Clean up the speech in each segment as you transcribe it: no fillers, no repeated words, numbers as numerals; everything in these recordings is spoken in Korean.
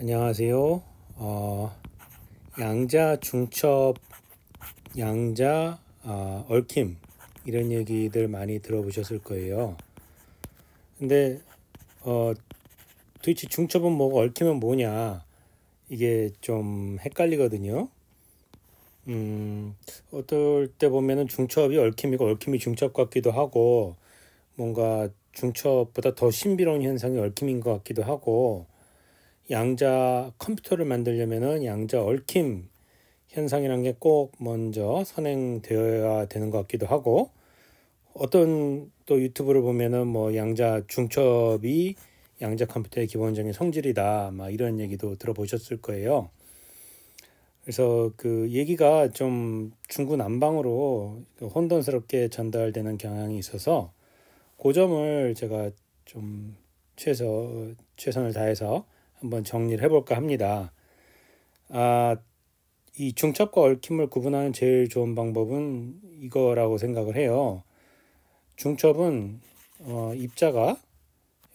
안녕하세요. 양자, 중첩, 양자, 얽힘 이런 얘기들 많이 들어보셨을 거예요. 근데 도대체 중첩은 뭐고 얽힘은 뭐냐 이게 좀 헷갈리거든요. 어떨 때 보면은 중첩이 얽힘이고 얽힘이 중첩 같기도 하고 뭔가 중첩보다 더 신비로운 현상이 얽힘인 것 같기도 하고 양자 컴퓨터를 만들려면은 양자 얽힘 현상이라는 게 꼭 먼저 선행되어야 되는 것 같기도 하고 어떤 또 유튜브를 보면은 뭐 양자 중첩이 양자 컴퓨터의 기본적인 성질이다 막 이런 얘기도 들어보셨을 거예요. 그래서 그 얘기가 좀 중구난방으로 혼돈스럽게 전달되는 경향이 있어서 그 점을 제가 좀 최선을 다해서 한번 정리를 해볼까 합니다. 이 중첩과 얽힘을 구분하는 제일 좋은 방법은 이거라고 생각을 해요. 중첩은 입자가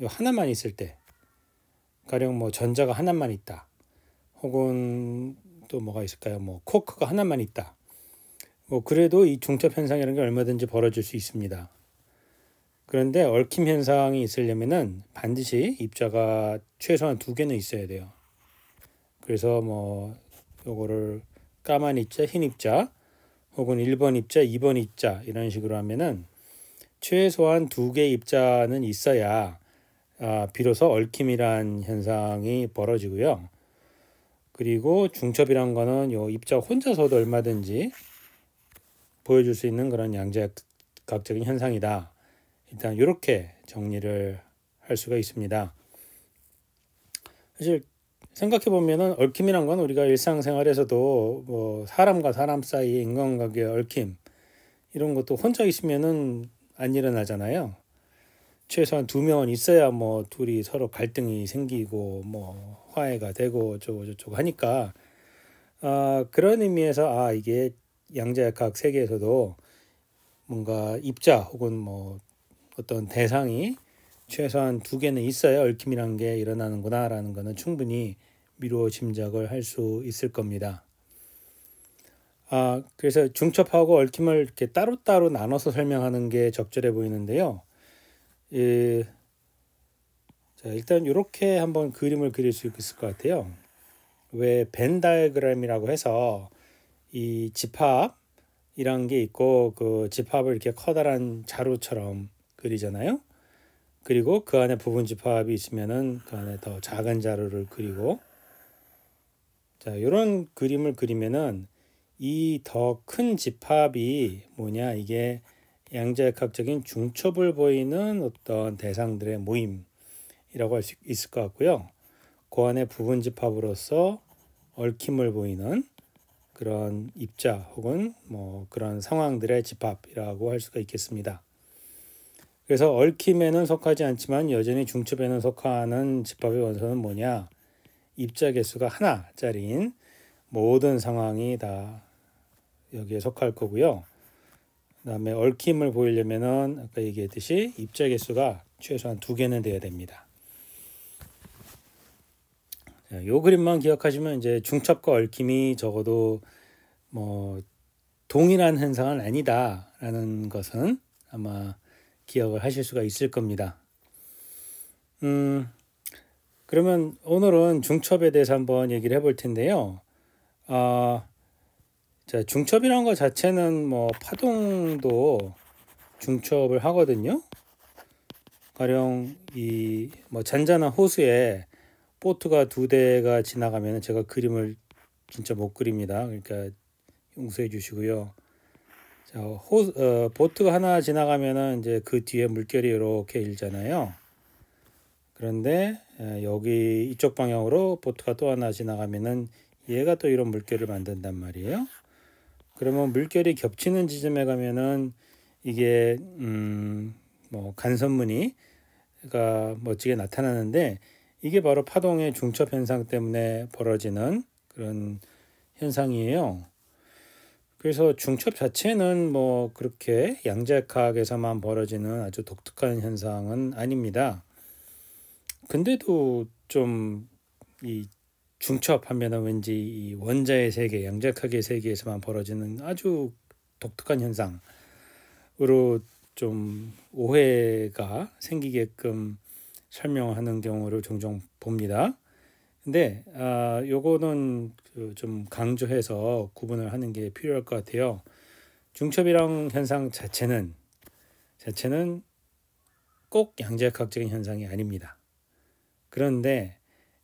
하나만 있을 때, 가령 뭐 전자가 하나만 있다, 혹은 또 뭐가 있을까요? 뭐 코크가 하나만 있다. 뭐 그래도 이 중첩 현상이라는 게 얼마든지 벌어질 수 있습니다. 그런데 얽힘 현상이 있으려면은 반드시 입자가 최소한 두 개는 있어야 돼요. 그래서 뭐 요거를 까만 입자, 흰 입자, 혹은 1번 입자, 2번 입자 이런 식으로 하면은 최소한 두 개 입자는 있어야 비로소 얽힘이란 현상이 벌어지고요. 그리고 중첩이란 거는 요 입자 혼자서도 얼마든지 보여줄 수 있는 그런 양자각적인 현상이다. 일단 이렇게 정리를 할 수가 있습니다. 사실 생각해 보면은 얽힘이란 건 우리가 일상생활에서도 뭐 사람과 사람 사이의 인간관계의 얽힘 이런 것도 혼자 있으면은 안 일어나잖아요. 최소한 두 명은 있어야 뭐 둘이 서로 갈등이 생기고 뭐 화해가 되고 어쩌고 저쩌고 하니까 그런 의미에서 이게 양자역학 세계에서도 뭔가 입자 혹은 뭐 어떤 대상이 최소한 두 개는 있어야 얽힘이란 게 일어나는구나라는 거는 충분히 미루어 짐작을 할 수 있을 겁니다. 그래서 중첩하고 얽힘을 이렇게 따로따로 나눠서 설명하는 게 적절해 보이는데요. 자, 일단 이렇게 한번 그림을 그릴 수 있을 것 같아요. 왜 벤 다이어그램이라고 해서 이 집합이란 게 있고 그 집합을 이렇게 커다란 자루처럼 그리잖아요. 그리고 그 안에 부분 집합이 있으면은 그 안에 더 작은 자루를 그리고 자, 이런 그림을 그리면은 이 더 큰 집합이 뭐냐 이게 양자역학적인 중첩을 보이는 어떤 대상들의 모임이라고 할 수 있을 것 같고요. 그 안에 부분 집합으로서 얽힘을 보이는 그런 입자 혹은 뭐 그런 상황들의 집합이라고 할 수가 있겠습니다. 그래서 얽힘에는 속하지 않지만 여전히 중첩에는 속하는 집합의 원소는 뭐냐? 입자 개수가 하나짜리인 모든 상황이 다 여기에 속할 거고요. 그다음에 얽힘을 보이려면은 아까 얘기했듯이 입자 개수가 최소한 두 개는 돼야 됩니다. 이 그림만 기억하시면 이제 중첩과 얽힘이 적어도 뭐 동일한 현상은 아니다라는 것은 아마 기억을 하실 수가 있을 겁니다. 그러면 오늘은 중첩에 대해서 한번 얘기를 해볼 텐데요. 자, 중첩이라는 것 자체는 뭐 파동도 중첩을 하거든요. 가령 이 뭐 잔잔한 호수에 보트가 두 대가 지나가면 제가 그림을 진짜 못 그립니다. 그러니까 용서해 주시고요. 자, 보트가 하나 지나가면은 이제 그 뒤에 물결이 이렇게 일잖아요. 그런데 여기 이쪽 방향으로 보트가 또 하나 지나가면은 얘가 또 이런 물결을 만든단 말이에요. 그러면 물결이 겹치는 지점에 가면은 이게 뭐 간선무늬가 멋지게 나타나는데 이게 바로 파동의 중첩 현상 때문에 벌어지는 그런 현상이에요. 그래서 중첩 자체는 뭐 그렇게 양자역학에서만 벌어지는 아주 독특한 현상은 아닙니다. 근데도 좀 이 중첩하면은 왠지 이 원자의 세계, 양자역학의 세계에서만 벌어지는 아주 독특한 현상으로 좀 오해가 생기게끔 설명하는 경우를 종종 봅니다. 근데 요거는 좀 강조해서 구분을 하는 게 필요할 것 같아요. 중첩이랑 현상 자체는 꼭 양자역학적인 현상이 아닙니다. 그런데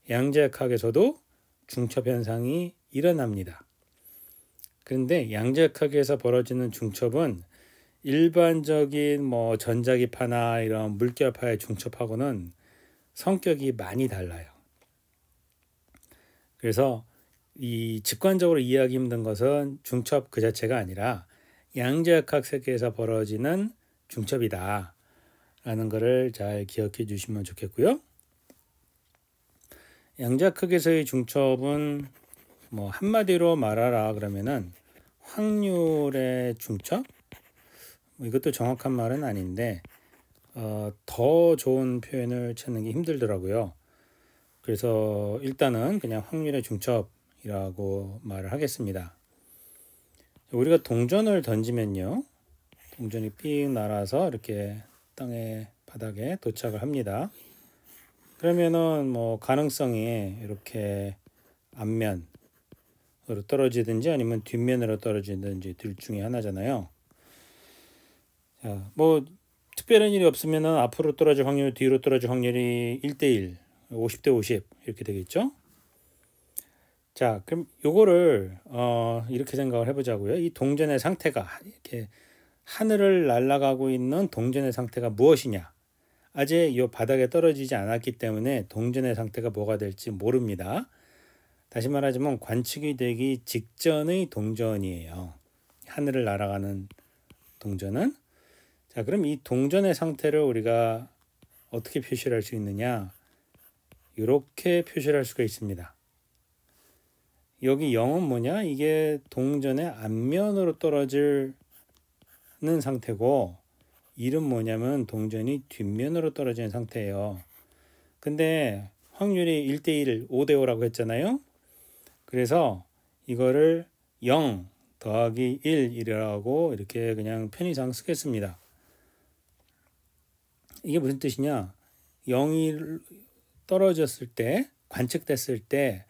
양자역학에서도 중첩 현상이 일어납니다. 그런데 양자역학에서 벌어지는 중첩은 일반적인 뭐 전자기파나 이런 물결파의 중첩하고는 성격이 많이 달라요. 그래서 이 직관적으로 이해하기 힘든 것은 중첩 그 자체가 아니라 양자역학 세계에서 벌어지는 중첩이다 라는 것을 잘 기억해 주시면 좋겠고요. 양자역학에서의 중첩은 뭐 한마디로 말하라 그러면은 확률의 중첩? 이것도 정확한 말은 아닌데 더 좋은 표현을 찾는 게 힘들더라고요. 그래서 일단은 그냥 확률의 중첩이라고 말을 하겠습니다. 우리가 동전을 던지면요, 동전이 삑 날아서 이렇게 땅에 바닥에 도착을 합니다. 그러면은 뭐 가능성이 이렇게 앞면으로 떨어지든지 아니면 뒷면으로 떨어지든지 둘 중에 하나잖아요. 자, 뭐 특별한 일이 없으면은 앞으로 떨어질 확률, 뒤로 떨어질 확률이 1대1, 50대 50 이렇게 되겠죠. 자, 그럼 요거를 이렇게 생각을 해보자고요. 이 동전의 상태가 이렇게 하늘을 날아가고 있는 동전의 상태가 무엇이냐? 아직 이 바닥에 떨어지지 않았기 때문에 동전의 상태가 뭐가 될지 모릅니다. 다시 말하자면 관측이 되기 직전의 동전이에요. 하늘을 날아가는 동전은. 자, 그럼 이 동전의 상태를 우리가 어떻게 표시를 할 수 있느냐? 이렇게 표시를 할 수가 있습니다. 여기 0은 뭐냐? 이게 동전의 앞면으로 떨어지는 상태고 1은 뭐냐면 동전이 뒷면으로 떨어지는 상태예요. 근데 확률이 1대1, 5대5라고 했잖아요. 그래서 이거를 0 더하기 1이라고 이렇게 그냥 편의상 쓰겠습니다. 이게 무슨 뜻이냐? 0이 떨어졌을 때, 관측됐을 때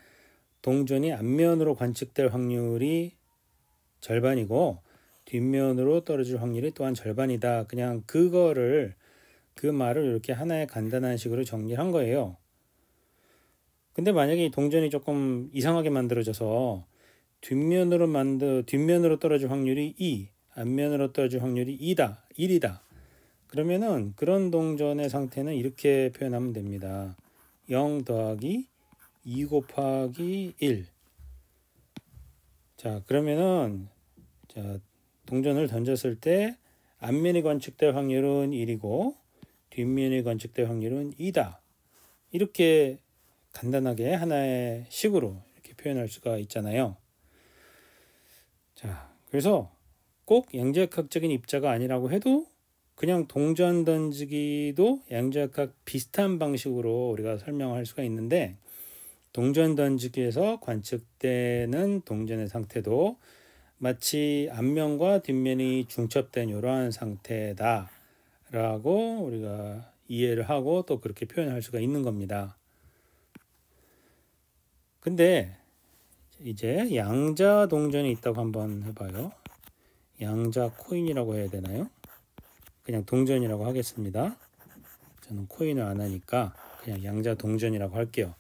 동전이 앞면으로 관측될 확률이 절반이고 뒷면으로 떨어질 확률이 또한 절반이다. 그냥 그 말을 이렇게 하나의 간단한 식으로 정리한 거예요. 근데 만약에 이 동전이 조금 이상하게 만들어져서 뒷면으로 떨어질 확률이 2, 앞면으로 떨어질 확률이 1이다. 그러면은 그런 동전의 상태는 이렇게 표현하면 됩니다. 0 더하기 2 곱하기 1. 자, 그러면은 동전을 던졌을 때 앞면이 관측될 확률은 1이고 뒷면이 관측될 확률은 2다. 이렇게 간단하게 하나의 식으로 이렇게 표현할 수가 있잖아요. 자, 그래서 꼭 양자역학적인 입자가 아니라고 해도 그냥 동전 던지기도 양자역학 비슷한 방식으로 우리가 설명할 수가 있는데 동전 던지기에서 관측되는 동전의 상태도 마치 앞면과 뒷면이 중첩된 이러한 상태다라고 우리가 이해를 하고 또 그렇게 표현할 수가 있는 겁니다. 근데 이제 양자 동전이 있다고 한번 해봐요. 양자 코인이라고 해야 되나요? 그냥 동전이라고 하겠습니다. 저는 코인을 안 하니까 그냥 양자 동전이라고 할게요.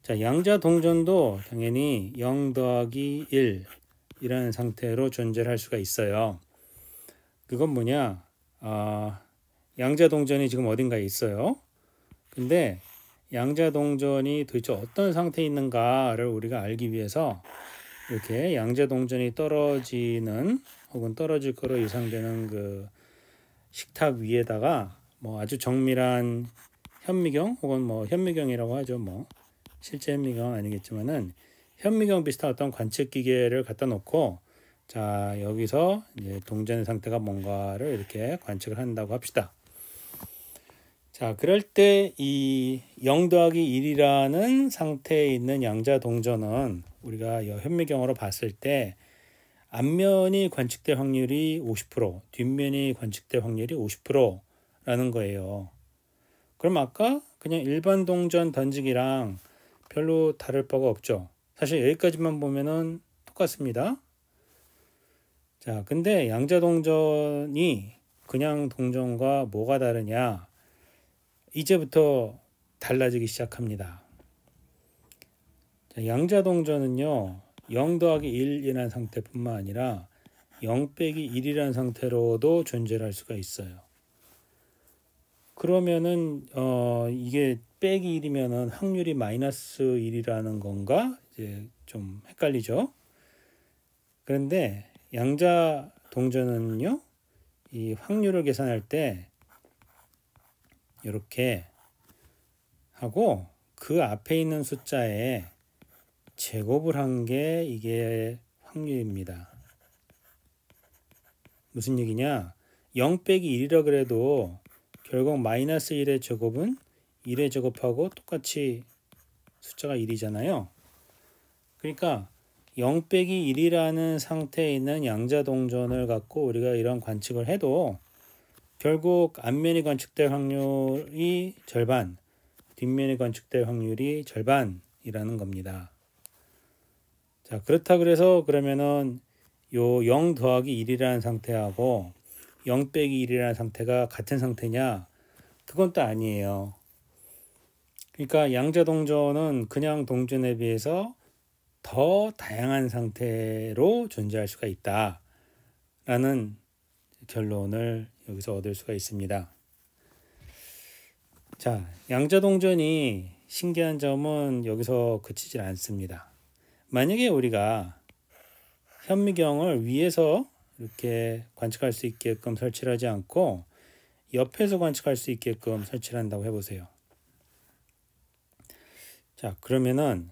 자, 양자 동전도 당연히 0 더하기 1 이라는 상태로 존재를 할 수가 있어요. 그건 뭐냐? 양자 동전이 지금 어딘가에 있어요. 근데 양자 동전이 도대체 어떤 상태에 있는가를 우리가 알기 위해서 이렇게 양자 동전이 떨어지는 혹은 떨어질 거로 예상되는 그 식탁 위에다가 뭐 아주 정밀한 현미경 혹은 뭐 현미경이라고 하죠. 뭐 실제 현미경은 아니겠지만은 현미경 비슷한 어떤 관측 기계를 갖다 놓고 자, 여기서 이제 동전의 상태가 뭔가를 이렇게 관측을 한다고 합시다. 자, 그럴 때 이 0 더하기 1이라는 상태에 있는 양자 동전은 우리가 현미경으로 봤을 때 앞면이 관측될 확률이 50%, 뒷면이 관측될 확률이 50%라는 거예요. 그럼 아까 그냥 일반 동전 던지기랑 별로 다를 바가 없죠. 사실 여기까지만 보면은 똑같습니다. 자, 근데 양자 동전이 그냥 동전과 뭐가 다르냐? 이제부터 달라지기 시작합니다. 자, 양자 동전은요, 0 더하기 1이라는 상태뿐만 아니라 0 빼기 1이라는 상태로도 존재를 할 수가 있어요. 그러면은 이게 빼기 1이면은 확률이 마이너스 1이라는 건가? 이제 좀 헷갈리죠. 그런데 양자 동전은요, 이 확률을 계산할 때 이렇게 하고 그 앞에 있는 숫자에 제곱을 한 게 이게 확률입니다. 무슨 얘기냐? 0 빼기 1이라 그래도 결국 마이너스 1의 제곱은 1의 제곱하고 똑같이 숫자가 1이잖아요. 그러니까 0 빼기 1이라는 상태에 있는 양자 동전을 갖고 우리가 이런 관측을 해도 결국 앞면이 관측될 확률이 절반, 뒷면이 관측될 확률이 절반이라는 겁니다. 자, 그렇다 그래서 그러면은 요 0 더하기 1이라는 상태하고 0 빼기 1이라는 상태가 같은 상태냐? 그건 또 아니에요. 그러니까 양자 동전은 그냥 동전에 비해서 더 다양한 상태로 존재할 수가 있다라는 결론을 여기서 얻을 수가 있습니다. 자, 양자 동전이 신기한 점은 여기서 그치질 않습니다. 만약에 우리가 현미경을 위에서 이렇게 관측할 수 있게끔 설치를 하지 않고 옆에서 관측할 수 있게끔 설치를 한다고 해보세요. 자, 그러면은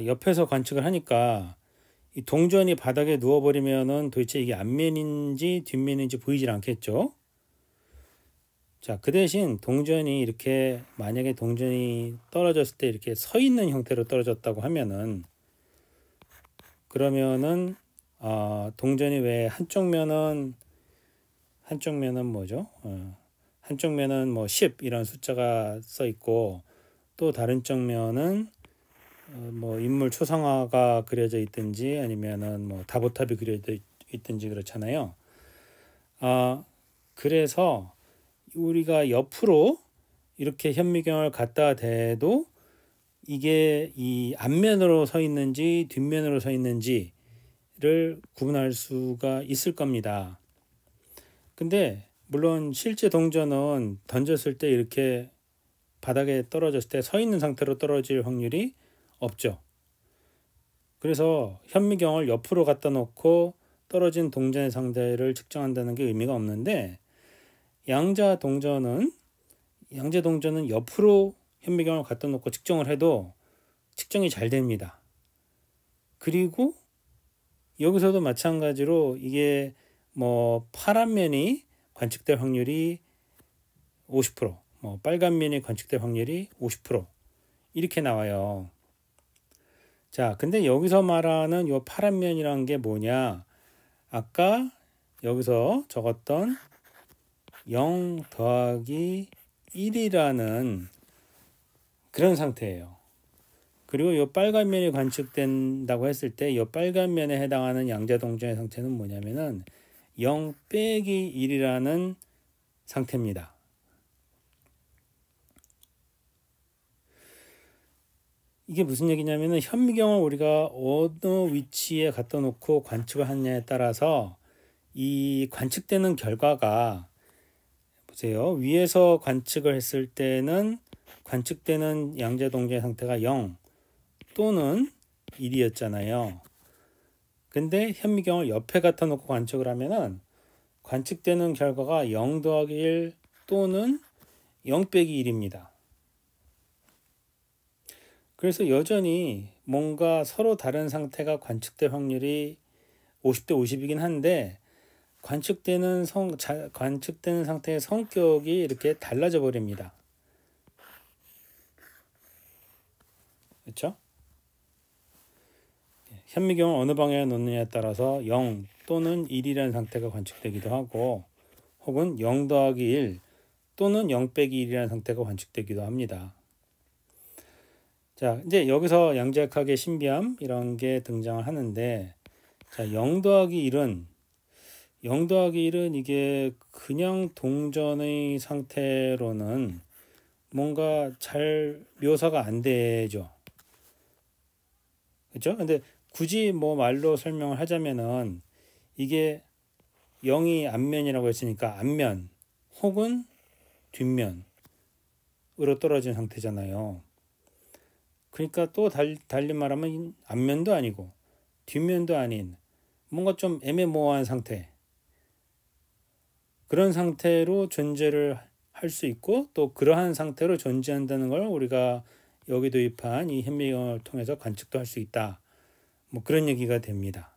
옆에서 관측을 하니까 이 동전이 바닥에 누워버리면은 도대체 이게 앞면인지 뒷면인지 보이질 않겠죠. 자, 그 대신 동전이 이렇게 만약에 동전이 떨어졌을 때 이렇게 서 있는 형태로 떨어졌다고 하면은 그러면은 동전이 왜 한쪽 면은 뭐죠? 한쪽 면은 뭐 10 이런 숫자가 써 있고 또 다른 쪽 면은 뭐 인물 초상화가 그려져 있든지 아니면은 뭐 다보탑이 그려져 있든지 그렇잖아요. 그래서 우리가 옆으로 이렇게 현미경을 갖다 대도 이게 이 앞면으로 서 있는지 뒷면으로 서 있는지를 구분할 수가 있을 겁니다. 근데 물론 실제 동전은 던졌을 때 이렇게 바닥에 떨어졌을 때 서 있는 상태로 떨어질 확률이 없죠. 그래서 현미경을 옆으로 갖다 놓고 떨어진 동전의 상태를 측정한다는 게 의미가 없는데 양자 동전은 옆으로 현미경을 갖다 놓고 측정을 해도 측정이 잘 됩니다. 그리고 여기서도 마찬가지로 이게 뭐 파란 면이 관측될 확률이 50%, 뭐 빨간 면이 관측될 확률이 50% 이렇게 나와요. 자, 근데 여기서 말하는 요 파란 면이라는 게 뭐냐? 아까 여기서 적었던 0 더하기 1이라는 그런 상태예요. 그리고 이 빨간 면이 관측된다고 했을 때 이 빨간 면에 해당하는 양자 동전의 상태는 뭐냐면은 0 빼기 1이라는 상태입니다. 이게 무슨 얘기냐면은 현미경을 우리가 어느 위치에 갖다 놓고 관측을 하느냐에 따라서 이 관측되는 결과가 보세요. 위에서 관측을 했을 때는 관측되는 양자 동전의 상태가 0 또는 1이었잖아요. 근데 현미경을 옆에 갖다 놓고 관측을 하면은 관측되는 결과가 0 더하기 1 또는 0 빼기 1입니다. 그래서 여전히 뭔가 서로 다른 상태가 관측될 확률이 50대 50이긴 한데 관측되는 상태의 성격이 이렇게 달라져 버립니다. 그렇죠? 현미경을 어느 방향에 놓느냐에 따라서 0 또는 1이라는 상태가 관측되기도 하고 혹은 0 더하기 1 또는 0 빼기 1이라는 상태가 관측되기도 합니다. 자, 이제 여기서 양자역학의 신비함 이런 게 등장을 하는데, 자, 0 더하기 1은 이게 그냥 동전의 상태로는 뭔가 잘 묘사가 안 되죠. 그렇죠? 근데 굳이 뭐 말로 설명을 하자면은 이게 0이 앞면이라고 했으니까 앞면 혹은 뒷면으로 떨어진 상태잖아요. 그러니까 또 달리 말하면 앞면도 아니고 뒷면도 아닌 뭔가 좀 애매모호한 상태, 그런 상태로 존재를 할 수 있고 또 그러한 상태로 존재한다는 걸 우리가 여기 도입한 이 현미경을 통해서 관측도 할 수 있다. 뭐 그런 얘기가 됩니다.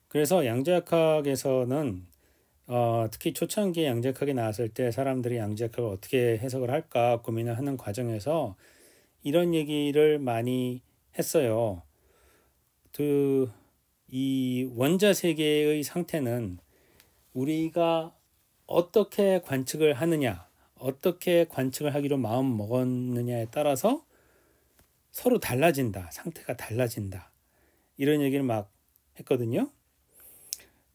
그래서 양자역학에서는 특히 초창기에 양자역학이 나왔을 때 사람들이 양자역학을 어떻게 해석을 할까 고민을 하는 과정에서 이런 얘기를 많이 했어요. 이 원자 세계의 상태는 우리가 어떻게 관측을 하느냐, 어떻게 관측을 하기로 마음 먹었느냐에 따라서 서로 달라진다, 상태가 달라진다, 이런 얘기를 막 했거든요.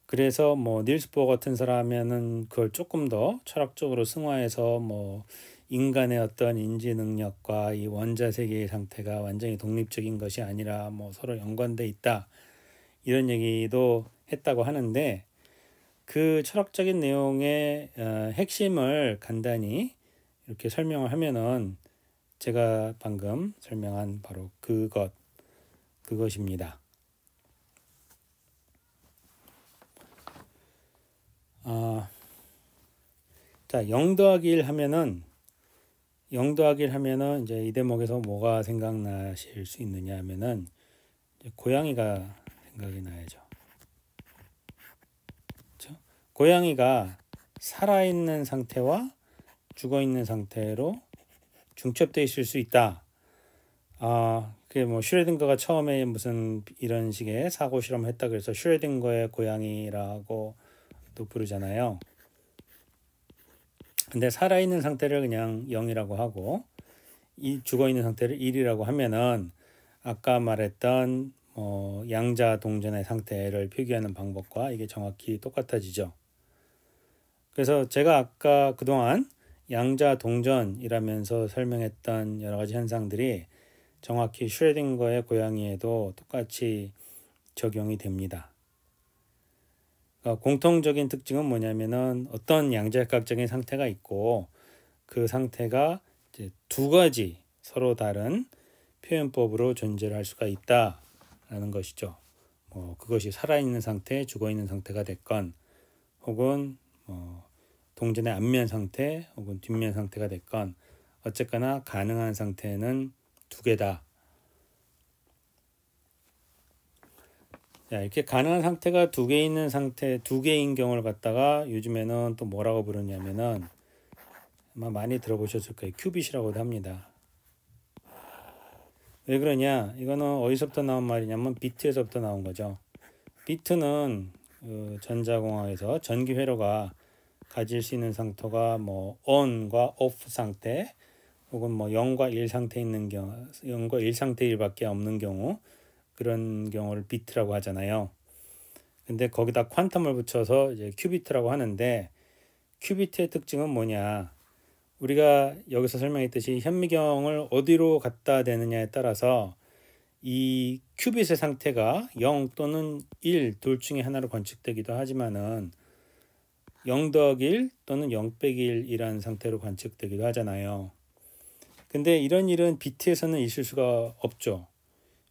그래서 뭐 닐스 보어 같은 사람은 그걸 조금 더 철학적으로 승화해서 뭐 인간의 어떤 인지 능력과 이 원자 세계의 상태가 완전히 독립적인 것이 아니라 뭐 서로 연관돼 있다, 이런 얘기도 했다고 하는데, 그 철학적인 내용의 핵심을 간단히 이렇게 설명을 하면은 제가 방금 설명한 바로 그것입니다. 자, 0 더하기 1 하면은 이제 이 대목에서 뭐가 생각나실 수 있느냐 하면은 이제 고양이가 생각이 나야죠. 그렇죠? 고양이가 살아있는 상태와 죽어있는 상태로 중첩되어 있을 수 있다. 그게 뭐 슈레딩거가 처음에 무슨 이런 식의 사고 실험을 했다 그래서 슈레딩거의 고양이라고 또 부르잖아요. 근데 살아있는 상태를 그냥 0이라고 하고 이 죽어있는 상태를 1이라고 하면은 아까 말했던 양자 동전의 상태를 표기하는 방법과 이게 정확히 똑같아지죠. 그래서 제가 아까 그동안 양자 동전이라면서 설명했던 여러 가지 현상들이 정확히 슈레딩거의 고양이에도 똑같이 적용이 됩니다. 그러니까 공통적인 특징은 뭐냐면은 어떤 양자역학적인 상태가 있고 그 상태가 이제 두 가지 서로 다른 표현법으로 존재를 할 수가 있다라는 것이죠. 그것이 살아있는 상태, 죽어있는 상태가 됐건 혹은 동전의 앞면 상태 혹은 뒷면 상태가 됐건 어쨌거나 가능한 상태는 두 개다. 자, 이렇게 가능한 상태가 두 개 있는 상태, 두 개인 경우를 갖다가 요즘에는 또 뭐라고 부르냐면은 아마 많이 들어보셨을 거예요. 큐빗이라고도 합니다. 왜 그러냐? 이거는 어디서부터 나온 말이냐면 비트에서부터 나온 거죠. 비트는 전자공학에서 전기 회로가 가질 수 있는 상태가 뭐 on과 off 상태 혹은 뭐 0과 1 상태 있는 경우, 0과 1 상태일밖에 없는 경우, 그런 경우를 비트라고 하잖아요. 근데 거기다 퀀텀을 붙여서 이제 큐비트라고 하는데, 큐비트의 특징은 뭐냐? 우리가 여기서 설명했듯이 현미경을 어디로 갖다 대느냐에 따라서 이 큐빗의 상태가 0 또는 1 둘 중에 하나로 관측되기도 하지만은 0 더하기 1 또는 0 빼기 1이라는 상태로 관측되기도 하잖아요. 근데 이런 일은 비트에서는 있을 수가 없죠.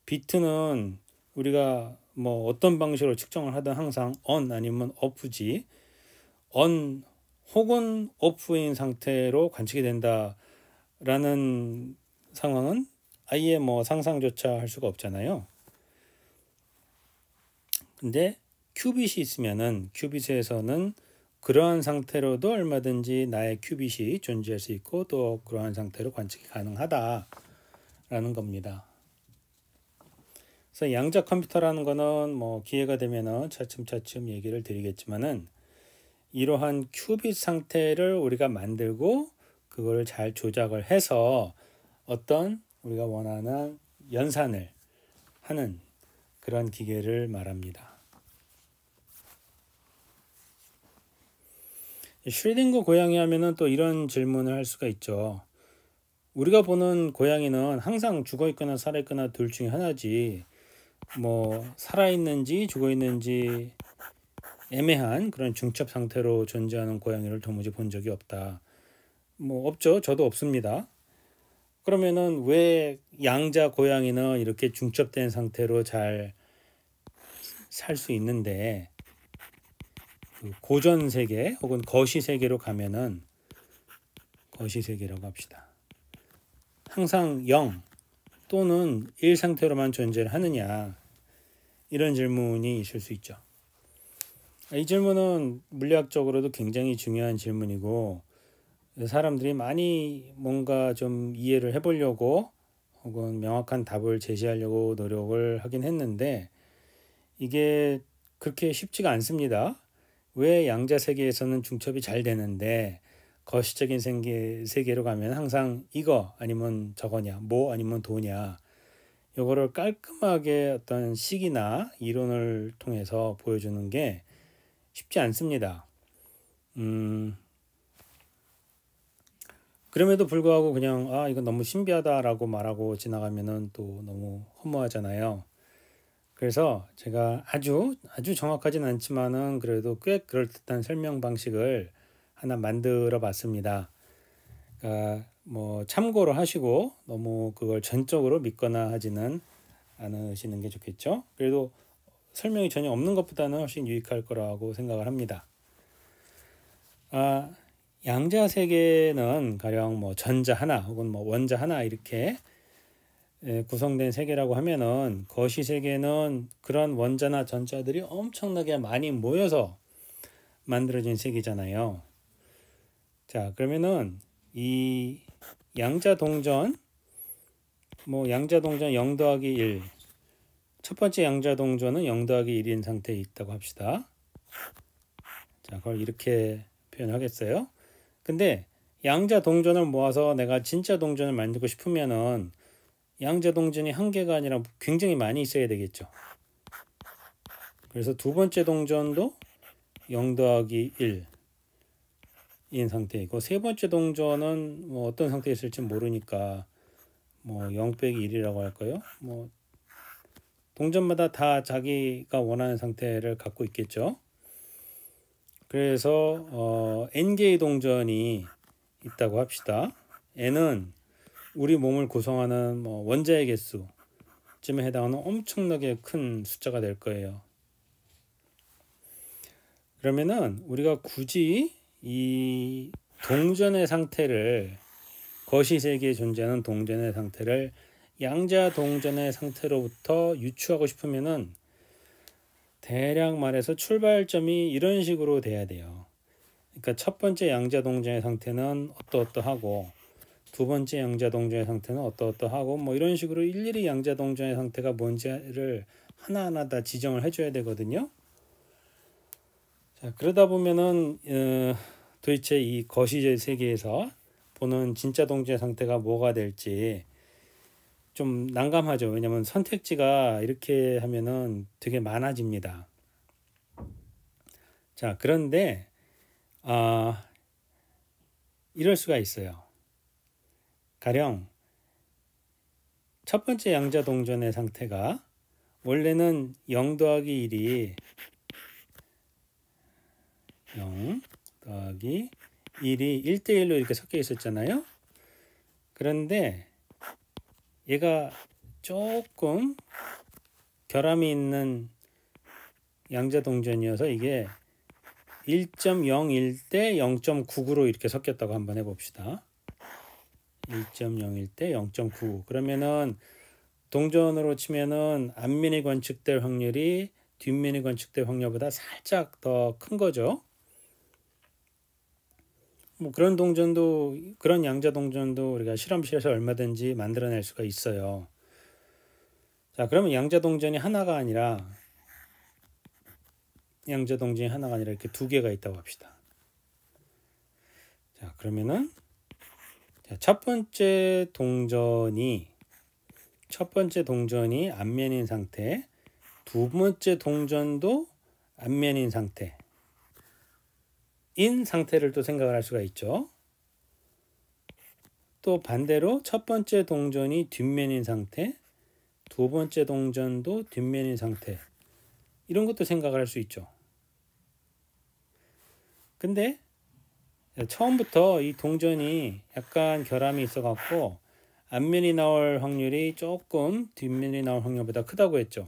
비트는 우리가 뭐 어떤 방식으로 측정을 하든 항상 on 아니면 off지, on 혹은 off인 상태로 관측이 된다라는 상황은 아예 뭐 상상조차 할 수가 없잖아요. 근데 큐빗이 있으면은 큐빗에서는 그러한 상태로도 얼마든지 나의 큐빗이 존재할 수 있고 또 그러한 상태로 관측이 가능하다라는 겁니다. 그래서 양자 컴퓨터라는 거는 뭐 기회가 되면은 차츰차츰 얘기를 드리겠지만은 이러한 큐빗 상태를 우리가 만들고 그걸 잘 조작을 해서 어떤 우리가 원하는 연산을 하는 그런 기계를 말합니다. 슈레딩거 고양이 하면은 또 이런 질문을 할 수가 있죠. 우리가 보는 고양이는 항상 죽어 있거나 살아 있거나 둘 중에 하나지 뭐 살아 있는지 죽어 있는지 애매한 그런 중첩 상태로 존재하는 고양이를 도무지 본 적이 없다. 뭐 없죠. 저도 없습니다. 그러면은 왜 양자 고양이는 이렇게 중첩된 상태로 잘 살 수 있는데 그 고전 세계 혹은 거시 세계로 가면은 거시 세계라고 합시다. 항상 0 또는 1 상태로만 존재를 하느냐 이런 질문이 있을 수 있죠. 이 질문은 물리학적으로도 굉장히 중요한 질문이고 사람들이 많이 뭔가 좀 이해를 해보려고 혹은 명확한 답을 제시하려고 노력을 하긴 했는데 이게 그렇게 쉽지가 않습니다. 왜 양자 세계에서는 중첩이 잘 되는데 거시적인 세계로 가면 항상 이거 아니면 저거냐 뭐 아니면 도냐 이거를 깔끔하게 어떤 식이나 이론을 통해서 보여주는 게 쉽지 않습니다. 그럼에도 불구하고 그냥 이건 너무 신비하다라고 말하고 지나가면은 또 너무 허무하잖아요. 그래서 제가 아주 정확하진 않지만은 그래도 꽤 그럴듯한 설명 방식을 하나 만들어 봤습니다. 그러니까 뭐 참고로 하시고 너무 그걸 전적으로 믿거나 하지는 않으시는 게 좋겠죠. 그래도 설명이 전혀 없는 것보다는 훨씬 유익할 거라고 생각을 합니다. 양자 세계는 가령 뭐 전자 하나 혹은 뭐 원자 하나 이렇게 구성된 세계라고 하면은 거시 세계는 그런 원자나 전자들이 엄청나게 많이 모여서 만들어진 세계잖아요. 자, 그러면은 이 양자 동전 뭐 양자 동전 0 더하기 1 첫 번째 양자 동전은 0 더하기 1인 상태에 있다고 합시다. 자, 그걸 이렇게 표현하겠어요. 근데 양자 동전을 모아서 내가 진짜 동전을 만들고 싶으면은 양자 동전이 한 개가 아니라 굉장히 많이 있어야 되겠죠. 그래서 두 번째 동전도 0 더하기 1인 상태이고 세 번째 동전은 뭐 어떤 상태에 있을지 모르니까 뭐 0 빼기 1이라고 할까요? 뭐 동전마다 다 자기가 원하는 상태를 갖고 있겠죠. 그래서 n개의 동전이 있다고 합시다. n은 우리 몸을 구성하는 뭐 원자의 개수쯤에 해당하는 엄청나게 큰 숫자가 될 거예요. 그러면은 우리가 굳이 이 동전의 상태를 거시 세계에 존재하는 동전의 상태를 양자 동전의 상태로부터 유추하고 싶으면은 대략 말해서 출발점이 이런 식으로 돼야 돼요. 그러니까 첫 번째 양자 동전의 상태는 어떠어떠하고 두 번째 양자 동전의 상태는 어떠어떠하고 뭐 이런 식으로 일일이 양자 동전의 상태가 뭔지를 하나하나 다 지정을 해줘야 되거든요. 자, 그러다 보면은 도대체 이 거시 세계에서 보는 진짜 동전의 상태가 뭐가 될지 좀 난감하죠. 왜냐하면 선택지가 이렇게 하면은 되게 많아집니다. 자, 그런데 이럴 수가 있어요. 가령 첫 번째 양자 동전의 상태가 원래는 0 더하기 1이 0 더하기 1이 1대1로 이렇게 섞여 있었잖아요. 그런데 얘가 조금 결함이 있는 양자 동전이어서 이게 1.01 대 0.99로 이렇게 섞였다고 한번 해봅시다. 1.01 대 0.99 그러면은 동전으로 치면은 앞면이 관측될 확률이 뒷면이 관측될 확률보다 살짝 더 큰 거죠. 뭐 그런 동전도 그런 양자 동전도 우리가 실험실에서 얼마든지 만들어낼 수가 있어요. 자, 그러면 양자 동전이 하나가 아니라 이렇게 두 개가 있다고 합시다. 자, 그러면은 첫 번째 동전이 앞면인 상태, 두 번째 동전도 앞면인 상태를 또 생각을 할 수가 있죠. 또 반대로 첫 번째 동전이 뒷면인 상태, 두 번째 동전도 뒷면인 상태, 이런 것도 생각을 할 수 있죠. 근데 처음부터 이 동전이 약간 결함이 있어 갖고 앞면이 나올 확률이 조금 뒷면이 나올 확률보다 크다고 했죠.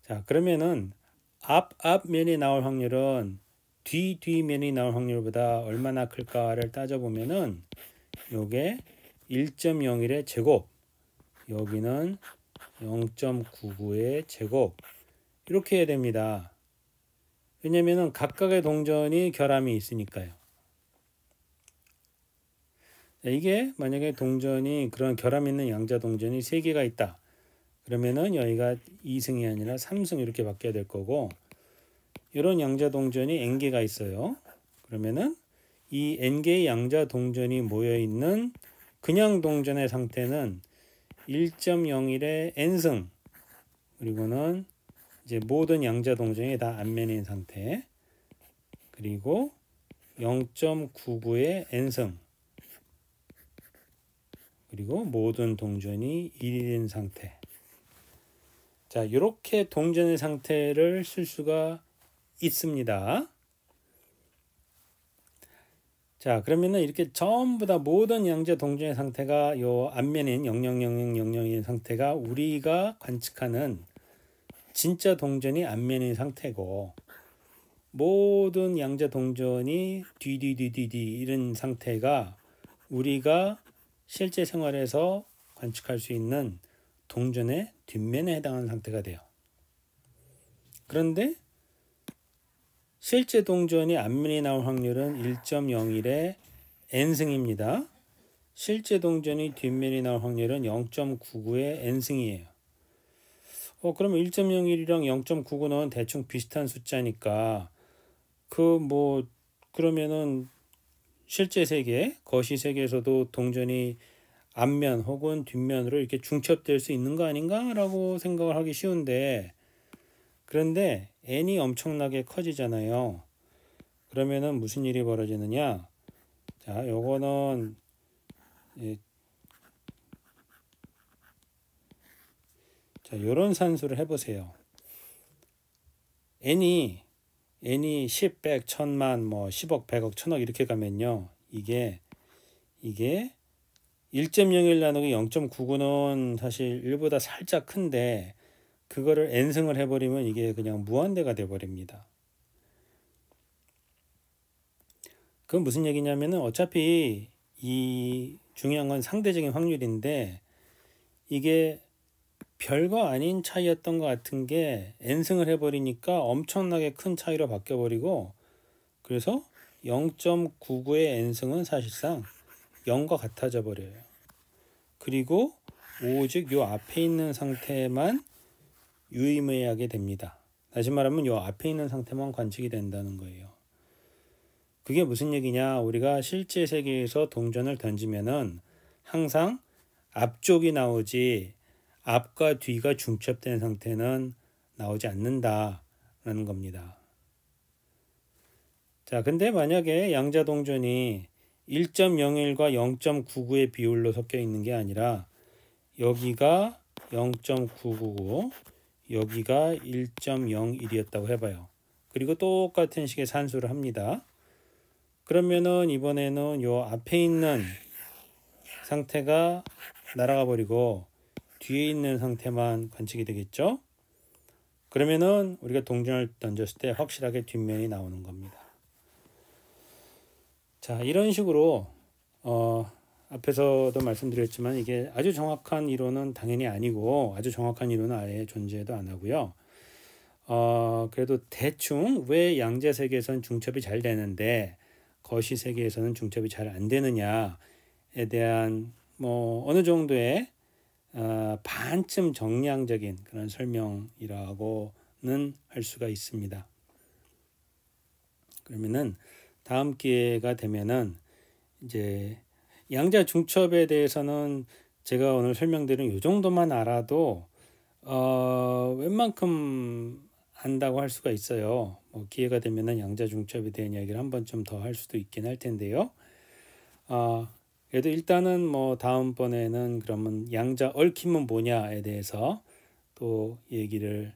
자, 그러면은 앞면이 나올 확률은 뒷면이 나올 확률보다 얼마나 클까를 따져보면은 요게 1.01의 제곱, 여기는 0.99의 제곱, 이렇게 해야 됩니다. 왜냐면은 각각의 동전이 결함이 있으니까요. 이게 만약에 동전이 그런 결함 있는 양자 동전이 3개가 있다. 그러면은 여기가 2승이 아니라 3승 이렇게 바뀌어야 될 거고, 이런 양자 동전이 n개가 있어요. 그러면은 이 n개의 양자 동전이 모여 있는 그냥 동전의 상태는 1.01의 n승, 그리고는 이제 모든 양자 동전이 다 앞면인 상태, 그리고 0.99의 n승, 그리고 모든 동전이 1인 상태. 자, 이렇게 동전의 상태를 쓸 수가 있습니다. 자, 그러면은 이렇게 전부 다 모든 양자 동전의 상태가 요 앞면인 000000인 상태가 우리가 관측하는 진짜 동전이 앞면인 상태고, 모든 양자 동전이 뒤뒤뒤뒤 이런 상태가 우리가 실제 생활에서 관측할 수 있는 동전의 뒷면에 해당하는 상태가 돼요. 그런데 실제 동전이 앞면이 나올 확률은 1.01의 n승입니다. 실제 동전이 뒷면이 나올 확률은 0.99의 n승이에요. 그러면 1.01이랑 0.99는 대충 비슷한 숫자니까 그러면은 실제 세계, 거시 세계에서도 동전이 앞면 혹은 뒷면으로 이렇게 중첩될 수 있는 거 아닌가라고 생각을 하기 쉬운데, 그런데 n이 엄청나게 커지잖아요. 그러면은 무슨 일이 벌어지느냐? 자, 요거는 자, 요런 산수를 해보세요. n이 10, 100, 1000만, 뭐 10억, 100억, 1000억 이렇게 가면요. 이게 1.01 나누기 0.99는 사실 1보다 살짝 큰데, 그거를 n승을 해버리면 이게 그냥 무한대가 돼버립니다. 그건 무슨 얘기냐면은 어차피 이 중요한 건 상대적인 확률인데, 이게 별거 아닌 차이였던 것 같은 게 n승을 해버리니까 엄청나게 큰 차이로 바뀌어버리고, 그래서 0.99의 n승은 사실상 0과 같아져 버려요. 그리고 오직 요 앞에 있는 상태만 유의미하게 됩니다. 다시 말하면 요 앞에 있는 상태만 관측이 된다는 거예요. 그게 무슨 얘기냐? 우리가 실제 세계에서 동전을 던지면은 항상 앞쪽이 나오지 앞과 뒤가 중첩된 상태는 나오지 않는다라는 겁니다. 자, 근데 만약에 양자 동전이 1.01과 0.99의 비율로 섞여 있는 게 아니라 여기가 0.999, 여기가 1.01이었다고 해봐요. 그리고 똑같은 식의 산수를 합니다. 그러면은 이번에는 요 앞에 있는 상태가 날아가 버리고 뒤에 있는 상태만 관측이 되겠죠. 그러면은 우리가 동전을 던졌을 때 확실하게 뒷면이 나오는 겁니다. 자, 이런 식으로 앞에서도 말씀드렸지만 이게 아주 정확한 이론은 당연히 아니고, 아주 정확한 이론은 아예 존재도 안 하고요. 그래도 대충 왜 양자 세계에선 중첩이 잘 되는데 거시 세계에서는 중첩이 잘 안 되느냐에 대한 뭐 어느 정도의 반쯤 정량적인 그런 설명이라고는 할 수가 있습니다. 그러면은 다음 기회가 되면은 이제 양자 중첩에 대해서는 제가 오늘 설명드린 이 정도만 알아도 웬만큼 안다고 할 수가 있어요. 뭐 기회가 되면은 양자 중첩에 대한 이야기를 한번 좀 더 할 수도 있긴 할 텐데요. 그래도 일단은 뭐 다음번에는 그러면 양자 얽힘은 뭐냐에 대해서 또 얘기를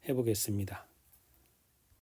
해보겠습니다.